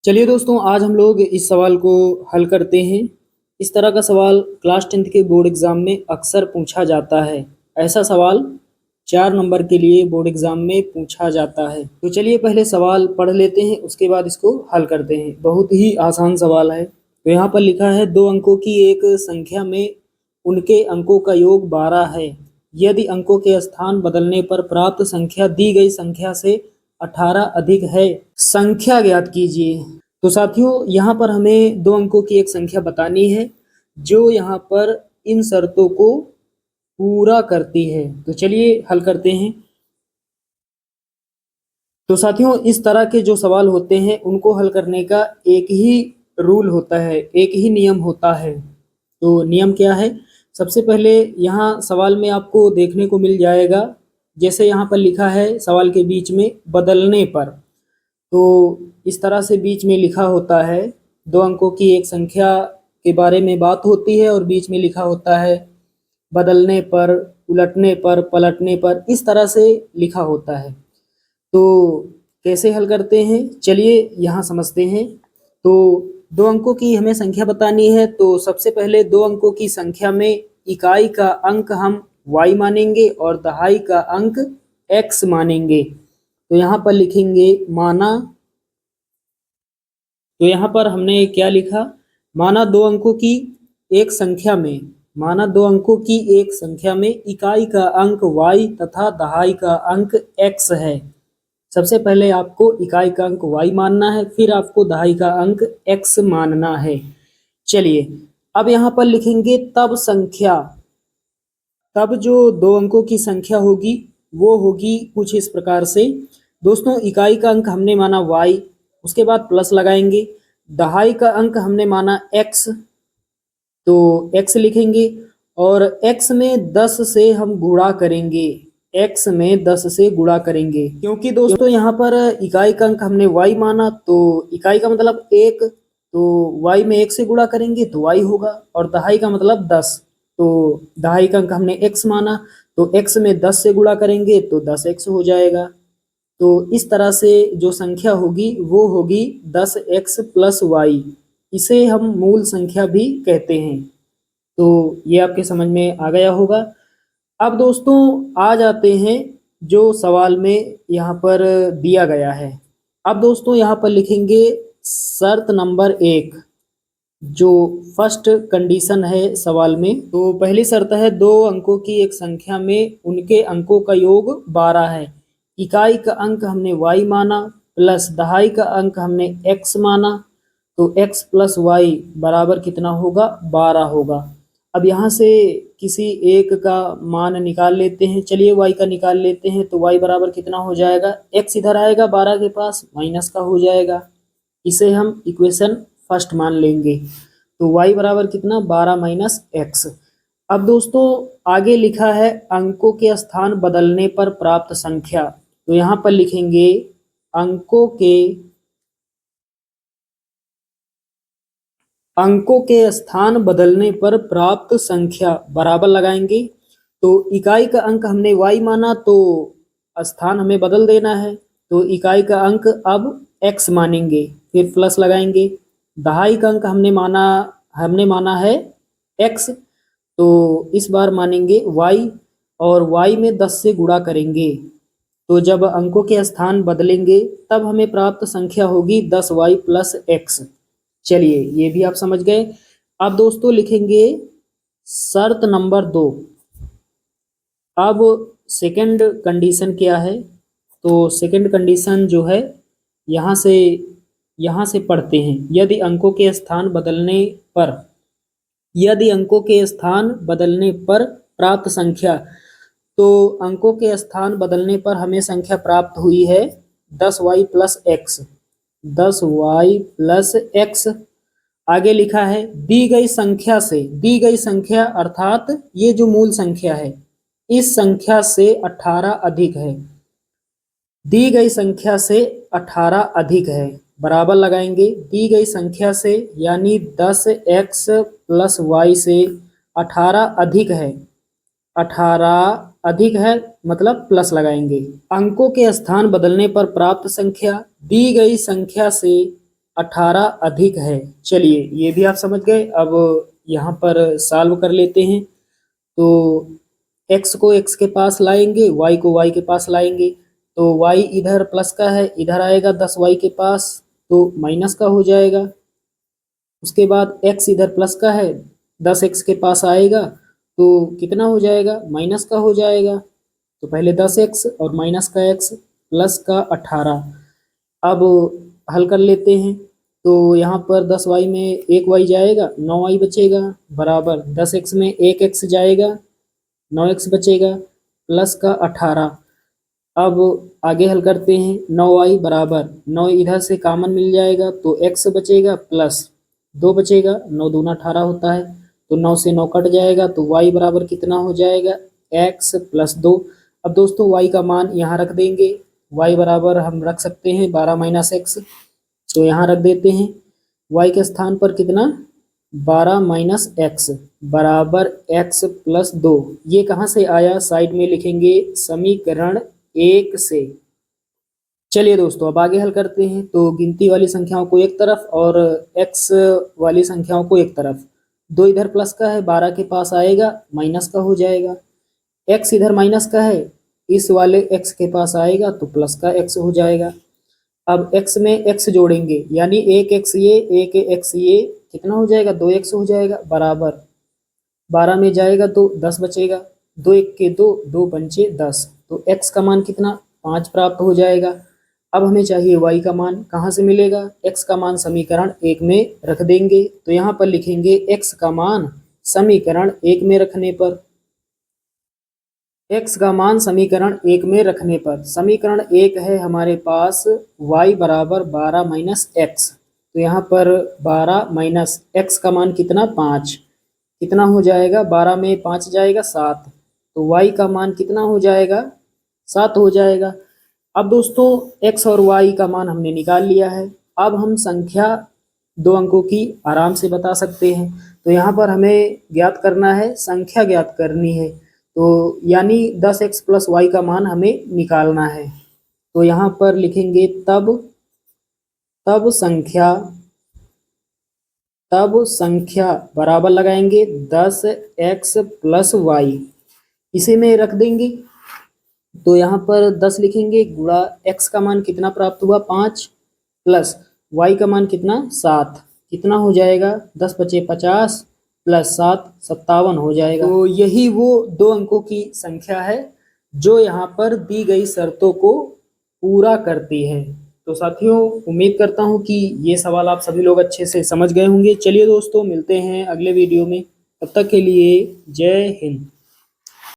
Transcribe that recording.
चलिए दोस्तों, आज हम लोग इस सवाल को हल करते हैं। इस तरह का सवाल क्लास 10th के बोर्ड एग्ज़ाम में अक्सर पूछा जाता है। ऐसा सवाल 4 नंबर के लिए बोर्ड एग्ज़ाम में पूछा जाता है। तो चलिए पहले सवाल पढ़ लेते हैं, उसके बाद इसको हल करते हैं। बहुत ही आसान सवाल है। तो यहाँ पर लिखा है 2 अंकों की एक संख्या में उनके अंकों का योग 12 है। यदि अंकों के स्थान बदलने पर प्राप्त संख्या दी गई संख्या से 18 अधिक है, संख्या ज्ञात कीजिए। तो साथियों, यहाँ पर हमें 2 अंकों की एक संख्या बतानी है जो यहाँ पर इन शर्तों को पूरा करती है। तो चलिए हल करते हैं। तो साथियों, इस तरह के जो सवाल होते हैं उनको हल करने का एक ही रूल होता है, एक ही नियम होता है। तो नियम क्या है? सबसे पहले यहाँ सवाल में आपको देखने को मिल जाएगा, जैसे यहाँ पर लिखा है सवाल के बीच में बदलने पर। तो इस तरह से बीच में लिखा होता है, 2 अंकों की एक संख्या के बारे में बात होती है और बीच में लिखा होता है बदलने पर, उलटने पर, पलटने पर, इस तरह से लिखा होता है। तो कैसे हल करते हैं, चलिए यहाँ समझते हैं। तो 2 अंकों की हमें संख्या बतानी है, तो सबसे पहले 2 अंकों की संख्या में इकाई का अंक हम y मानेंगे और दहाई का अंक x मानेंगे। तो यहाँ पर लिखेंगे माना। तो यहाँ पर हमने क्या लिखा? माना 2 अंकों की एक संख्या में, माना 2 अंकों की एक संख्या में इकाई का अंक y तथा दहाई का अंक x है। सबसे पहले आपको इकाई का अंक y मानना है, फिर आपको दहाई का अंक x मानना है। चलिए अब यहाँ पर लिखेंगे तब संख्या, तब जो 2 अंकों की संख्या होगी वो होगी कुछ इस प्रकार से। दोस्तों, इकाई का अंक हमने माना y, उसके बाद प्लस लगाएंगे। दहाई का अंक हमने माना x, तो x लिखेंगे और x में 10 से हम गुणा करेंगे। x में 10 से गुणा करेंगे क्योंकि दोस्तों यहाँ पर इकाई का अंक हमने y माना, तो इकाई का मतलब 1, तो y में 1 से गुणा करेंगे तो y होगा, और दहाई का मतलब 10, तो दहाई का अंक हमने x माना, तो x में 10 से गुणा करेंगे तो 10x हो जाएगा। तो इस तरह से जो संख्या होगी वो होगी 10x प्लस y। इसे हम मूल संख्या भी कहते हैं। तो ये आपके समझ में आ गया होगा। अब दोस्तों आ जाते हैं जो सवाल में यहाँ पर दिया गया है। अब दोस्तों यहाँ पर लिखेंगे शर्त नंबर 1, जो फर्स्ट कंडीशन है सवाल में। तो पहली शर्त है 2 अंकों की एक संख्या में उनके अंकों का योग 12 है। इकाई का अंक हमने y माना प्लस दहाई का अंक हमने x माना, तो x प्लस वाई बराबर कितना होगा? 12 होगा। अब यहाँ से किसी एक का मान निकाल लेते हैं। चलिए y का निकाल लेते हैं, तो y बराबर कितना हो जाएगा? x इधर आएगा 12 के पास, माइनस का हो जाएगा। इसे हम इक्वेशन फर्स्ट मान लेंगे। तो y बराबर कितना? 12 माइनस x। अब दोस्तों आगे लिखा है अंकों के स्थान बदलने पर प्राप्त संख्या। तो यहाँ पर लिखेंगे अंकों के स्थान बदलने पर प्राप्त संख्या बराबर लगाएंगे। तो इकाई का अंक हमने y माना, तो स्थान हमें बदल देना है, तो इकाई का अंक अब x मानेंगे, फिर प्लस लगाएंगे। दहाई का अंक हमने माना है x, तो इस बार मानेंगे y, और y में 10 से गुणा करेंगे। तो जब अंकों के स्थान बदलेंगे तब हमें प्राप्त संख्या होगी 10y प्लस x। चलिए ये भी आप समझ गए। अब दोस्तों लिखेंगे शर्त नंबर 2। अब सेकंड कंडीशन क्या है? तो सेकंड कंडीशन जो है, यहाँ से पढ़ते हैं। यदि अंकों के स्थान बदलने पर प्राप्त संख्या, तो अंकों के स्थान बदलने पर हमें संख्या प्राप्त हुई है 10y plus x. 10y plus x. आगे लिखा है दी गई संख्या अर्थात ये जो मूल संख्या है इस संख्या से 18 अधिक है। दी गई संख्या से 18 अधिक है, बराबर लगाएंगे। दी गई संख्या से यानी 10x प्लस वाई से 18 अधिक है। 18 अधिक है मतलब प्लस लगाएंगे। अंकों के स्थान बदलने पर प्राप्त संख्या दी गई संख्या से 18 अधिक है। चलिए ये भी आप समझ गए। अब यहाँ पर सॉल्व कर लेते हैं। तो x को x के पास लाएंगे, y को y के पास लाएंगे, तो y इधर प्लस का है, इधर आएगा 10y के पास तो माइनस का हो जाएगा। उसके बाद x इधर प्लस का है, 10x के पास आएगा तो कितना हो जाएगा, माइनस का हो जाएगा। तो पहले 10x और माइनस का x प्लस का 18। अब हल कर लेते हैं। तो यहाँ पर 10y में एक y जाएगा, 9y बचेगा, बराबर 10x में एक x जाएगा, 9x बचेगा, प्लस का 18। अब आगे हल करते हैं। 9y बराबर 9 इधर से कॉमन मिल जाएगा तो x बचेगा, प्लस 2 बचेगा, 9 दूना 18 होता है, तो 9 से 9 कट जाएगा तो y बराबर कितना हो जाएगा, x प्लस 2। अब दोस्तों y का मान यहाँ रख देंगे। y बराबर हम रख सकते हैं 12 माइनस एक्स, तो यहाँ रख देते हैं। y के स्थान पर कितना, 12 माइनस एक्स बराबर x प्लस 2। ये कहाँ से आया, साइड में लिखेंगे समीकरण 1 से। चलिए दोस्तों अब आगे हल करते हैं। तो गिनती वाली संख्याओं को एक तरफ और x वाली संख्याओं को एक तरफ। 2 इधर प्लस का है, 12 के पास आएगा माइनस का हो जाएगा। x इधर माइनस का है, इस वाले x के पास आएगा तो प्लस का x हो जाएगा। अब x में x जोड़ेंगे, यानी एक x ये कितना हो जाएगा, 2x हो जाएगा, बराबर 12 में जाएगा तो 10 बचेगा, 2 1 के 2, 2 पंचे 10, तो x का मान कितना, 5 प्राप्त हो जाएगा। अब हमें चाहिए y का मान, कहाँ से मिलेगा, x का मान समीकरण 1 में रख देंगे। तो यहाँ पर लिखेंगे x का मान समीकरण 1 में रखने पर, x का मान समीकरण 1 में रखने पर, समीकरण 1 है हमारे पास y बराबर 12 माइनस एक्स। तो यहाँ पर 12 माइनस एक्स का मान कितना, 5, कितना हो जाएगा, 12 में 5 जाएगा 7, तो y का मान कितना हो जाएगा, 7 हो जाएगा। अब दोस्तों x और y का मान हमने निकाल लिया है। अब हम संख्या 2 अंकों की आराम से बता सकते हैं। तो यहाँ पर हमें ज्ञात करना है, संख्या ज्ञात करनी है, तो यानी 10x प्लस y का मान हमें निकालना है। तो यहाँ पर लिखेंगे तब संख्या बराबर लगाएंगे 10x प्लस y, इसे में रख देंगे। तो यहाँ पर 10 लिखेंगे, गुणा x का मान कितना प्राप्त हुआ, 5, प्लस y का मान कितना, 7, कितना हो जाएगा, 10 पचे 50 प्लस 7 57 हो जाएगा। तो यही वो 2 अंकों की संख्या है जो यहाँ पर दी गई शर्तों को पूरा करती है। तो साथियों उम्मीद करता हूँ कि ये सवाल आप सभी लोग अच्छे से समझ गए होंगे। चलिए दोस्तों मिलते हैं अगले वीडियो में, तब तक के लिए जय हिंद।